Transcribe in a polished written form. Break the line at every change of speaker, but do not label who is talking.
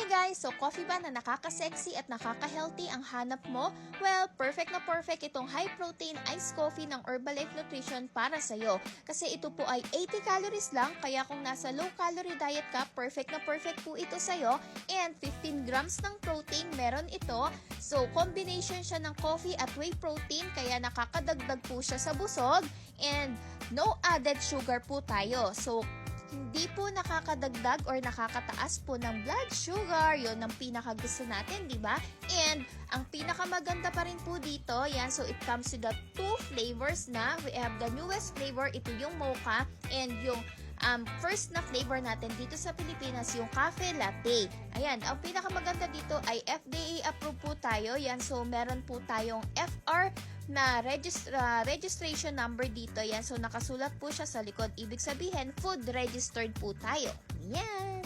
guys! So coffee ba na nakaka-sexy at nakaka-healthy ang hanap mo? Well, perfect na perfect itong high-protein iced coffee ng Herbalife Nutrition para sa'yo. Kasi ito po ay 80 calories lang, kaya kung nasa low-calorie diet ka, perfect na perfect po ito sa'yo. And 15 grams ng protein meron ito. So combination siya ng coffee at whey protein, kaya nakakadagdag po siya sa busog. And no added sugar po tayo. So hindi po nakakadagdag or nakakataas po ng blood sugar. Yun ang pinakagusto natin, di ba? And ang pinakamaganda pa rin po dito, yan, so it comes with the two flavors na. We have the newest flavor, ito yung mocha, and yung first na flavor natin dito sa Pilipinas, yung cafe latte. Ayan, ang pinakamaganda dito ay FDA approved po tayo. Yan, so meron po tayong FR na registration number dito. Yan, so nakasulat po siya sa likod. Ibig sabihin, food registered po tayo. Yan!